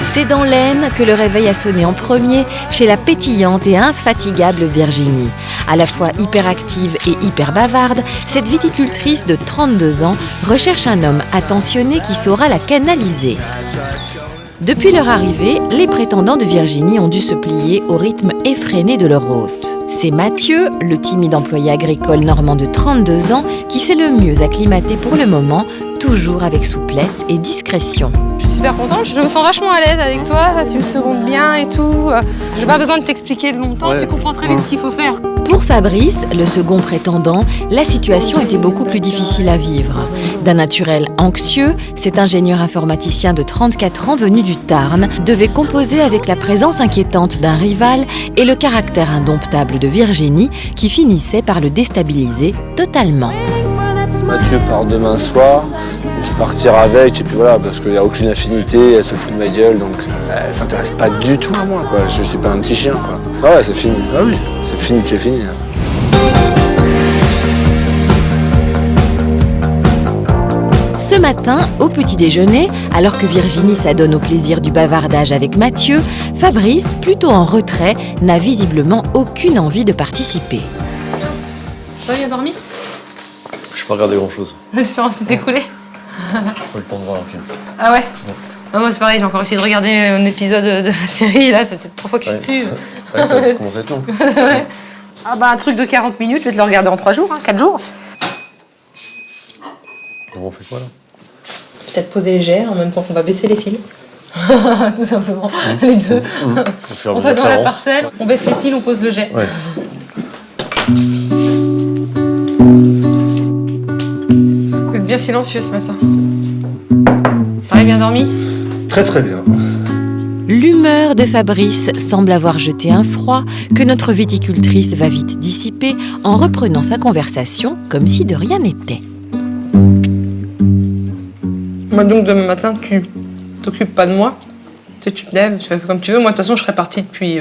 C'est dans l'Aisne que le réveil a sonné en premier chez la pétillante et infatigable Virginie. À la fois hyperactive et hyper bavarde, cette viticultrice de 32 ans recherche un homme attentionné qui saura la canaliser. Depuis leur arrivée, les prétendants de Virginie ont dû se plier au rythme effréné de leur hôte. C'est Mathieu, le timide employé agricole normand de 32 ans, qui s'est le mieux acclimaté pour le moment, toujours avec souplesse et discrétion. Je suis super contente, je me sens vachement à l'aise avec toi, tu me secondes bien et tout. J'ai pas besoin de t'expliquer longtemps, tu comprends très vite ce qu'il faut faire. Pour Fabrice, le second prétendant, la situation était beaucoup plus difficile à vivre. D'un naturel anxieux, cet ingénieur informaticien de 34 ans venu du Tarn devait composer avec la présence inquiétante d'un rival et le caractère indomptable de Virginie qui finissait par le déstabiliser totalement. Mathieu part demain soir, je partirai avec et puis voilà, parce qu'il n'y a aucune affinité, elle se fout de ma gueule, donc elle s'intéresse pas du tout à moi, quoi. Je suis pas un petit chien, quoi. Ah ouais, c'est fini. Ah oui, c'est fini, c'est fini. Ce matin, au petit déjeuner, alors que Virginie s'adonne au plaisir du bavardage avec Mathieu, Fabrice, plutôt en retrait, n'a visiblement aucune envie de participer. T'as bien dormi? Je peux pas regarder grand chose. Tu t'es écroulé? J'ai pas le temps de voir un film. Ah ouais? Ah, moi c'est pareil, j'ai encore essayé de regarder un épisode de la série, là, c'était 3 fois que je suis dessus. Ça commence à être long. Ouais. Ah bah un truc de 40 minutes, je vais te le regarder en 3 jours, 4 jours. On fait quoi là? Peut-être poser les jets en même temps qu'on va baisser les fils. Tout simplement, les deux. On va dans la parcelle, on baisse les fils, on pose le jet. Ouais. Vous êtes bien silencieux ce matin. T'as bien dormi? Très très bien. L'humeur de Fabrice semble avoir jeté un froid que notre viticultrice va vite dissiper en reprenant sa conversation comme si de rien n'était. Moi donc demain matin, tu t'occupes pas de moi. Tu te lèves, tu fais comme tu veux. Moi de toute façon, je serais partie depuis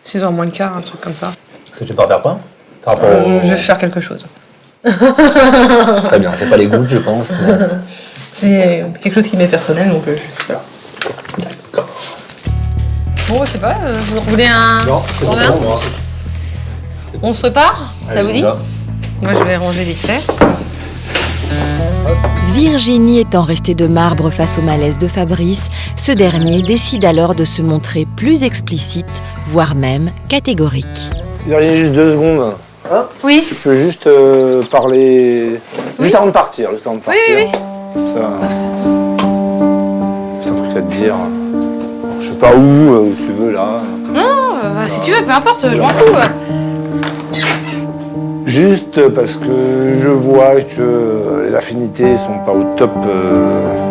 6h moins le quart, un truc comme ça. Est-ce que tu pars faire quoi? Par rapport Je vais faire quelque chose. Très bien, c'est pas les gouttes je pense. Mais... C'est quelque chose qui m'est personnel, donc je sais pas. D'accord. Bon, je sais pas, vous voulez un... Non, c'est bon, rien moi. On se prépare? Ça vous dit? Moi je vais ranger vite fait. Virginie étant restée de marbre face au malaise de Fabrice, ce dernier décide alors de se montrer plus explicite, voire même catégorique. Virginie, juste 2 secondes. Hein? Oui. Tu peux juste parler... Oui. Juste avant de partir, juste avant de partir. Oui. Ça... Juste un truc à te dire. Je sais pas où tu veux là. Non, si tu veux, peu importe, je m'en fous. Juste parce que je vois que les affinités sont pas au top,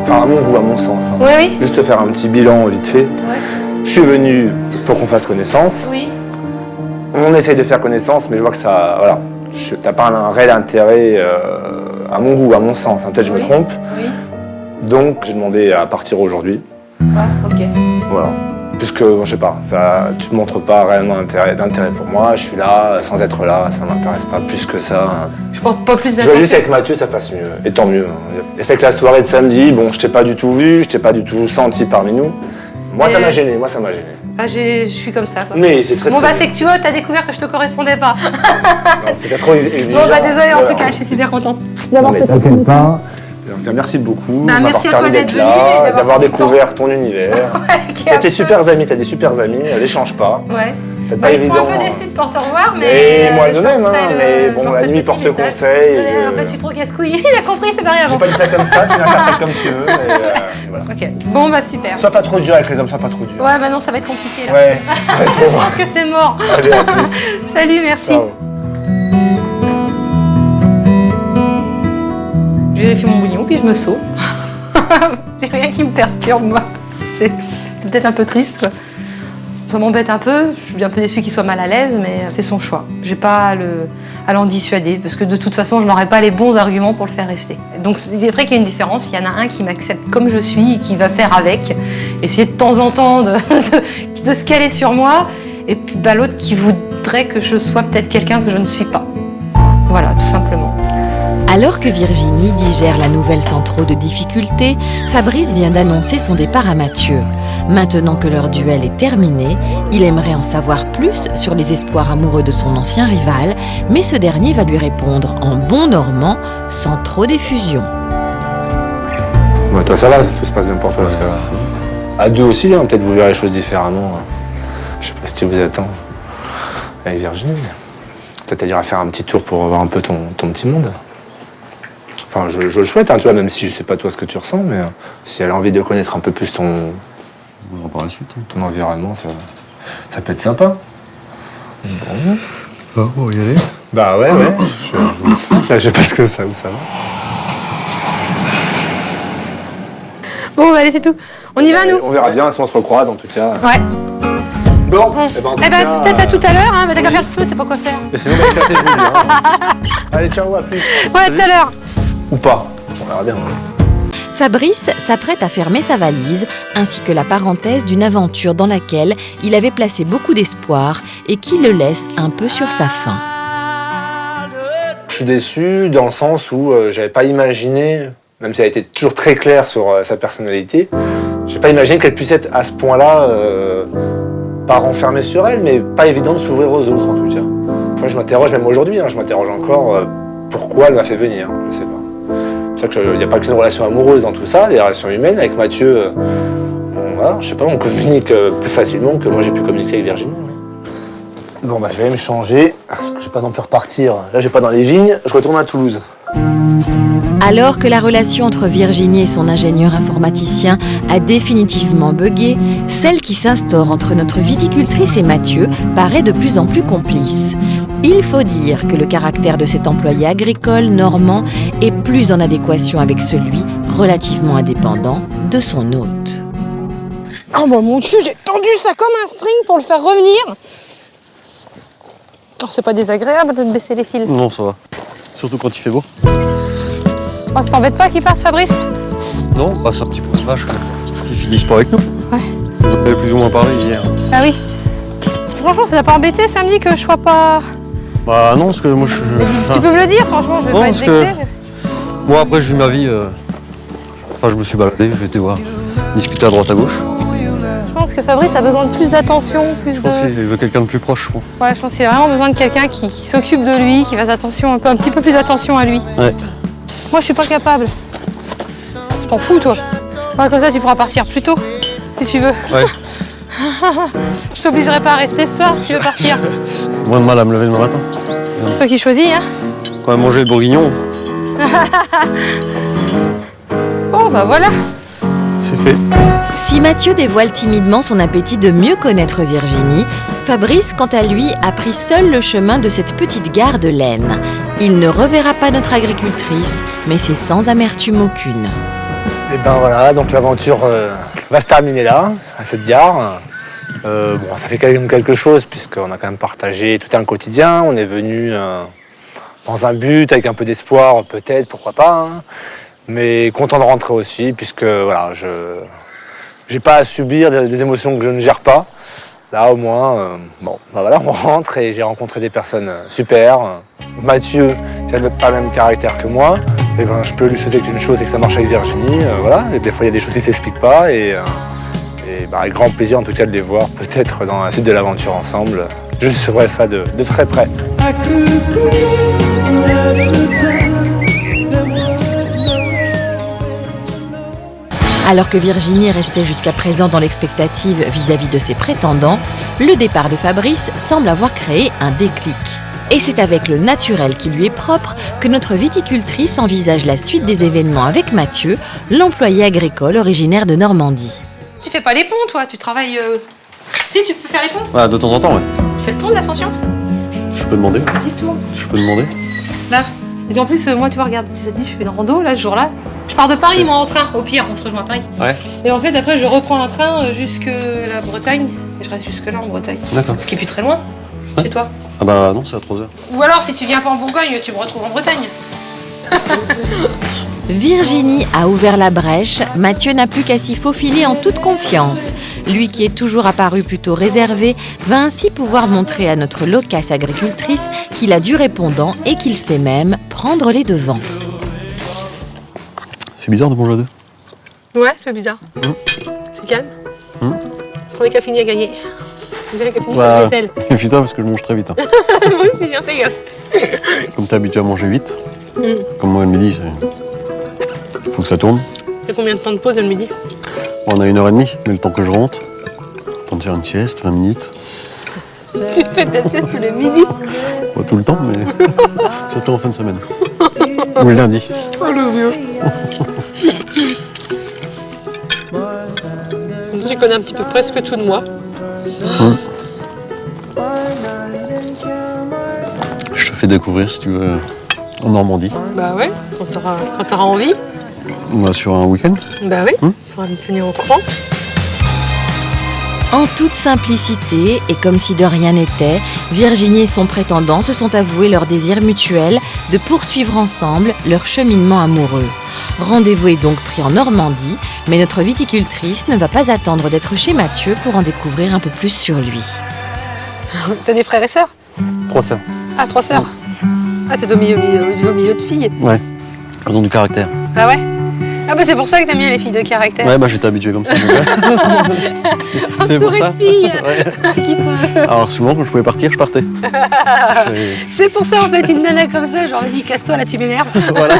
enfin à mon goût, à mon sens. Hein. Oui, oui. Juste faire un petit bilan vite fait. Ouais. Je suis venu pour qu'on fasse connaissance. Oui. On essaye de faire connaissance, mais je vois que ça, voilà, t'as pas un réel intérêt à mon goût, à mon sens. Hein. Peut-être que je me trompe. Oui. Donc j'ai demandé à partir aujourd'hui. Ah, ok. Voilà. Puisque, bon, je sais pas, ça, tu ne montres pas réellement d'intérêt pour moi, je suis là, sans être là, ça m'intéresse pas plus que ça. Je porte pas plus Je d'attention. vois juste avec Mathieu, ça passe mieux, et tant mieux. Et c'est que la soirée de samedi, bon, je t'ai pas du tout vu, je t'ai pas du tout senti parmi nous. Moi, ça m'a gêné, Ah, je suis comme ça, quoi. Mais c'est très Bon, très bah, c'est que tu vois, t'as découvert que je te correspondais pas. Non, c'est trop exigeant. Bon, bah, désolé, en Voilà. tout cas, je suis super contente. Non, mais t'inquiète pas. Merci beaucoup Bah, d'avoir merci à permis toi d'être d'être là, venu et d'avoir pris le temps. découvert ton univers. T'as tes super amis, elle échange pas. Ouais. C'est Bah, pas ils sont évident. un peu déçus de pas te revoir, mais... Et moi de je même, leur ferai mais je bon, leur la ferai le nuit petit porte message. conseil. En fait, je suis trop casse-couille, il a compris, c'est pas rien. J'ai pas dit ça comme ça, tu l'interprètes comme tu veux. Et voilà. Ok, bon, bah, super. Sois pas trop dur avec les hommes, sois pas trop dur. Ouais, bah non, ça va être compliqué, là. Ouais. Je pense que c'est mort. Allez, à plus. Salut, merci. Ciao. Je vérifie mon bouillon, puis je me sauve. J'ai rien qui me perturbe, moi. C'est peut-être un peu triste, quoi. Ça m'embête un peu, je suis un peu déçue qu'il soit mal à l'aise, mais c'est son choix. J'ai pas à l'en dissuader, parce que de toute façon, je n'aurai pas les bons arguments pour le faire rester. Donc c'est vrai qu'il y a une différence, il y en a un qui m'accepte comme je suis, et qui va faire avec, essayer de temps en temps de se caler sur moi, et puis bah, l'autre qui voudrait que je sois peut-être quelqu'un que je ne suis pas. Voilà, tout simplement. Alors que Virginie digère la nouvelle sans trop de difficultés, Fabrice vient d'annoncer son départ à Mathieu. Maintenant que leur duel est terminé, il aimerait en savoir plus sur les espoirs amoureux de son ancien rival, mais ce dernier va lui répondre en bon normand, sans trop d'effusion. Ouais, toi ça va, tout se passe bien pour toi. Parce que, à deux aussi, hein, peut-être vous verrez les choses différemment. Je sais pas ce qui vous attend avec Virginie. Peut-être elle ira faire un petit tour pour voir un peu ton petit monde. Enfin, je le souhaite, hein, tu vois, même si je sais pas toi ce que tu ressens, mais si elle a envie de connaître un peu plus ton environnement, ça peut être sympa. Bon, on va y aller. Bah ouais. Je sais pas où ça va. Bon, allez, c'est tout. On y va, nous? On verra bien si on se recroise, en tout cas. Ouais. Bon, peut-être à tout à l'heure, hein. T'as qu'à faire le feu, c'est pas quoi faire. Mais sinon, on va éclater les hein. Allez, ciao, à plus. Ouais, à tout à l'heure. Ou pas, on verra bien. Fabrice s'apprête à fermer sa valise, ainsi que la parenthèse d'une aventure dans laquelle il avait placé beaucoup d'espoir et qui le laisse un peu sur sa faim. Je suis déçu dans le sens où j'avais pas imaginé, même si elle a été toujours très claire sur sa personnalité, j'ai pas imaginé qu'elle puisse être à ce point-là, pas renfermée sur elle, mais pas évident de s'ouvrir aux autres en tout cas. Enfin, je m'interroge même aujourd'hui, je m'interroge encore pourquoi elle m'a fait venir, je sais pas. C'est pour ça qu'il n'y a pas qu'une relation amoureuse dans tout ça, des relations humaines. Avec Mathieu, voilà, je sais pas, on communique plus facilement que moi j'ai pu communiquer avec Virginie. Oui. Bon, bah je vais me changer, parce que je vais pas non plus repartir. Là, j'ai pas dans les vignes, je retourne à Toulouse. Alors que la relation entre Virginie et son ingénieur informaticien a définitivement bugué, celle qui s'instaure entre notre viticultrice et Mathieu paraît de plus en plus complice. Il faut dire que le caractère de cet employé agricole normand est plus en adéquation avec celui, relativement indépendant, de son hôte. Oh bah mon Dieu, j'ai tendu ça comme un string pour le faire revenir. Oh, c'est pas désagréable de baisser les fils. Non, ça va. Surtout quand il fait beau. Oh, ça t'embête pas qu'ils partent, Fabrice? Non, bah c'est un petit peu dommage. Ils finissent pas avec nous. Ouais. Vous en avez plus ou moins parlé hier. Ah oui. Franchement, ça t'a pas embêté samedi que je sois pas... Bah non, parce que moi je... Tu peux me le dire, franchement, je vais Non, pas être parce que- vexée. Moi après je vis ma vie. Enfin je me suis baladé, j'ai été voir. Discuter à droite à gauche. Je pense que Fabrice a besoin de plus d'attention, plus Je pense de... qu'il veut quelqu'un de plus proche, je crois. Ouais, je pense qu'il a vraiment besoin de quelqu'un qui s'occupe de lui, qui fasse attention, un petit peu plus attention à lui. Ouais. Moi, je suis pas capable. Je t'en fous, toi. Ouais, comme ça, tu pourras partir plus tôt, si tu veux. Ouais. Je t'obligerai pas à rester ce soir si tu veux partir. Moins de mal à me lever demain matin. C'est toi qui choisis, hein. Quand même manger le bourguignon, Bon, bah voilà. c'est fait. Si Mathieu dévoile timidement son appétit de mieux connaître Virginie, Fabrice, quant à lui, a pris seul le chemin de cette petite gare de l'Aisne. Il ne reverra pas notre agricultrice, mais c'est sans amertume aucune. Et ben voilà, donc l'aventure va se terminer là, à cette gare. Bon, ça fait quand même quelque chose, puisqu'on a quand même partagé tout un quotidien. On est venu dans un but, avec un peu d'espoir, peut-être, pourquoi pas. Hein. Mais content de rentrer aussi, puisque voilà, je n'ai pas à subir des émotions que je ne gère pas. Là, au moins, bon, ben voilà, on rentre et j'ai rencontré des personnes super. Mathieu, qui n'a pas le même caractère que moi. Et ben, je peux lui souhaiter qu'une chose, c'est que ça marche avec Virginie. Voilà. Et des fois, il y a des choses qui ne s'expliquent pas. Et ben, avec grand plaisir, en tout cas, de les voir peut-être dans la suite de l'aventure ensemble. Je suivrai ça de très près. Alors que Virginie restait jusqu'à présent dans l'expectative vis-à-vis de ses prétendants, le départ de Fabrice semble avoir créé un déclic. Et c'est avec le naturel qui lui est propre que notre viticultrice envisage la suite des événements avec Mathieu, l'employé agricole originaire de Normandie. Tu fais pas les ponts, toi. Tu travailles... Si, tu peux faire les ponts. Ouais, de temps en temps, ouais. Tu fais le pont de l'Ascension. Je peux demander. Vas-y, tourne. Je peux demander. Là. Et en plus, moi, tu vois, regarde, ça te dit, je fais une rando, là, ce jour-là. Je pars de Paris, moi, en train. Au pire, on se rejoint à Paris. Ouais. Et en fait, après, je reprends un train jusque la Bretagne. Et je reste jusque là, en Bretagne. D'accord. Ce qui est plus très loin, chez toi. Ah bah non, c'est à 3 heures. Ou alors, si tu viens pas en Bourgogne, tu me retrouves en Bretagne. Virginie a ouvert la brèche, Mathieu n'a plus qu'à s'y faufiler en toute confiance. Lui qui est toujours apparu plutôt réservé, va ainsi pouvoir montrer à notre loquace agricultrice qu'il a du répondant et qu'il sait même prendre les devants. C'est bizarre de manger à deux. Ouais, c'est bizarre. C'est calme. Premier qui a fini à gagner. Le dernier qui a fini à la vaisselle. Méfie-toi parce que je mange très vite. Hein. Moi aussi, bien fait gaffe. Comme t'es habitué à manger vite, comme moi le midi, faut que ça tourne. T'as combien de temps de pause le midi? On a 1h30, mais le temps que je rentre, le temps de faire une sieste, 20 minutes. Tu fais ta sieste tous les midis? Pas tout le temps, mais surtout en fin de semaine. Ou le lundi. Oh le vieux. Tu connais un petit peu presque tout de moi. Je te fais découvrir si tu veux en Normandie. Bah ouais, quand t'auras envie. On va sur un week-end. Bah oui, il faudra me tenir au courant. En toute simplicité et comme si de rien n'était, Virginie et son prétendant se sont avoués leur désir mutuel de poursuivre ensemble leur cheminement amoureux. Rendez-vous est donc pris en Normandie, mais notre viticultrice ne va pas attendre d'être chez Mathieu pour en découvrir un peu plus sur lui. T'as des frères et sœurs? 3 sœurs. Ah, 3 sœurs. Ah, t'es au milieu de filles. Ouais. Elles ont du caractère. Ah ouais? Ah bah c'est pour ça que t'aimes bien les filles de caractère. Ouais, bah j'étais habitué comme ça. C'est pour ça. Filles Ouais. qui te... Alors souvent quand je pouvais partir, je partais. C'est pour ça en fait, une nana comme ça, j'aurais dit casse-toi là, tu m'énerves. Voilà.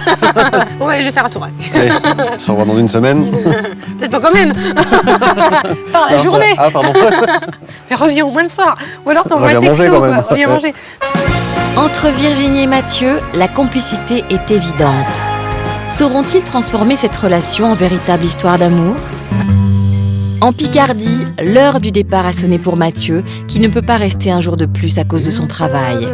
Ouais, je vais faire un tour. Allez, on se revoit dans une semaine. Peut-être pas quand même. Par la Alors, journée. Ah pardon. Mais reviens au moins le soir. Ou alors t'envoies un Reviens texto. manger, quand même. Quoi. Reviens manger. Entre Virginie et Mathieu, la complicité est évidente. Sauront-ils transformer cette relation en véritable histoire d'amour? En Picardie, l'heure du départ a sonné pour Mathieu, qui ne peut pas rester un jour de plus à cause de son travail.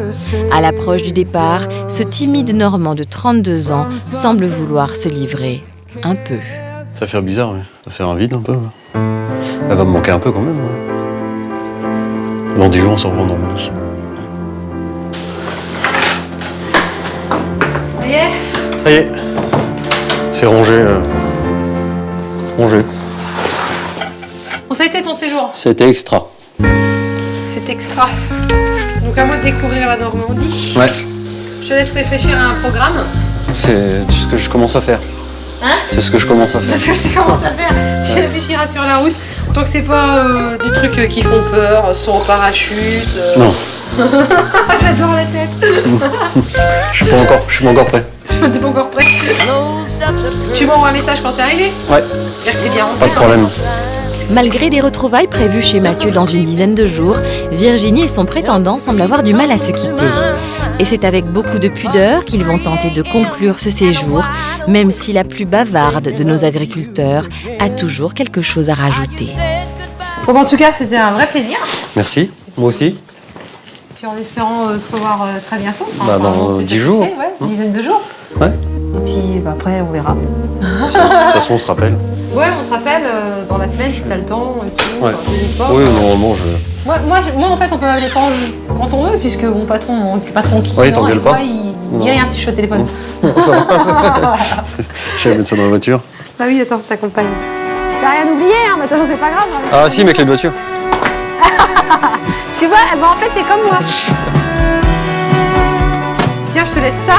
À l'approche du départ, ce timide Normand de 32 ans semble vouloir se livrer un peu. Ça va faire bizarre, ouais. Ça va faire un vide un peu. Elle va me manquer un peu quand même. Dans 10 jours, on se revoit en Normandie. Ça y est. Ça y est. C'est rangé. Rangé. Bon, ça a été ton séjour. C'était extra. C'est extra. Donc à moi de découvrir la Normandie. Ouais. Je te laisse réfléchir à un programme. C'est ce que je commence à faire. Hein? C'est ce que je commence à faire. C'est ce que je commence à faire. Tu réfléchiras sur la route. Tant que c'est pas des trucs qui font peur, saut au parachute. Non. J'adore la tête. Je suis pas encore prêt. T'es pas encore prêt. Tu m'envoies un message quand t'es arrivé? Ouais. Dire que t'es bien rentré. Pas de problème. Malgré des retrouvailles prévues chez Mathieu dans une dizaine de jours, Virginie et son prétendant semblent avoir du mal à se quitter. Et c'est avec beaucoup de pudeur qu'ils vont tenter de conclure ce séjour, même si la plus bavarde de nos agriculteurs a toujours quelque chose à rajouter. Bon, en tout cas, c'était un vrai plaisir. Merci. Moi aussi. Puis en espérant se revoir très bientôt. Bah, dans 10 jours. Ouais, une dizaine de jours. Ouais. Et puis après, on verra. De toute façon, on se rappelle. Ouais, on se rappelle dans la semaine si t'as le temps et tout. Ouais. N'hésite pas. Oui, normalement, Moi, en fait, on peut m'appeler quand on veut, puisque mon patron, c'est pas trop qui. Ouais, il t'engueule pas. Moi, il dit rien si je suis au téléphone. Ça va. Je vais mettre ça dans la voiture. Bah oui, attends, je t'accompagne. T'as rien oublié, hein, mais de toute façon, c'est pas grave. Hein. Ah si, mais clé de voiture. Tu vois, en fait, t'es comme moi. Tiens, je te laisse ça.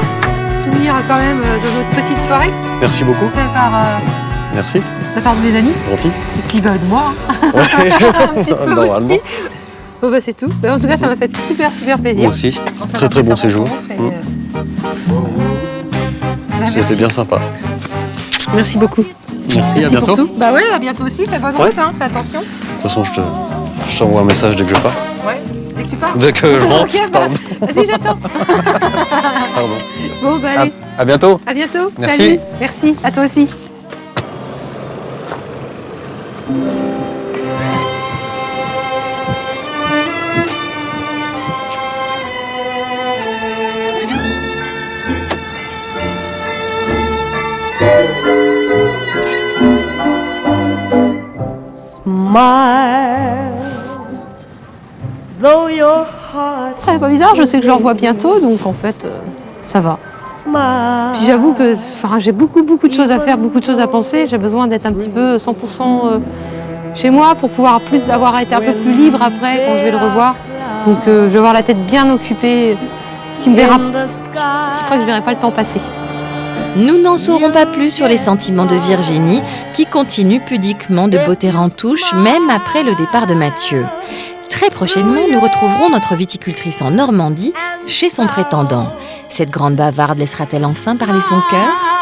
Souvenir quand même de notre petite soirée. Merci beaucoup. Fait par, Merci. de la part de mes amis. Gentil. Et puis bah, de moi. Hein. Ouais. Un petit peu Normalement. aussi. Bon bah c'est tout. Bah, en tout cas, ça m'a fait super plaisir. Moi aussi. Quand on a Très fait bon ta séjour. rencontre et, bah, C'était merci. bien sympa. Merci beaucoup. Merci, à pour bientôt. tout. Bah ouais, à bientôt aussi. Fais bonne Ouais. route, hein. Fais attention. De toute façon, je t'envoie un message dès que je pars. Ouais. Dès que tu pars. Dès que je rentre, Ok, bah, pardon. vas-y, j'attends. Pardon. Bon bah allez, À bientôt. à bientôt. Merci. Salut. Merci, à toi aussi. Ça fait pas bizarre, je sais que je le revois bientôt, donc en fait, ça va. Puis j'avoue que j'ai beaucoup de choses à faire, beaucoup de choses à penser. J'ai besoin d'être un petit peu 100% chez moi pour pouvoir avoir été un peu plus libre après quand je vais le revoir. Donc je vais avoir la tête bien occupée, ce qui me verra, qui fera que je verrai pas le temps passer. Nous n'en saurons pas plus sur les sentiments de Virginie, qui continue pudiquement de botter en touche, même après le départ de Mathieu. Très prochainement, nous retrouverons notre viticultrice en Normandie, chez son prétendant. Cette grande bavarde laissera-t-elle enfin parler son cœur ?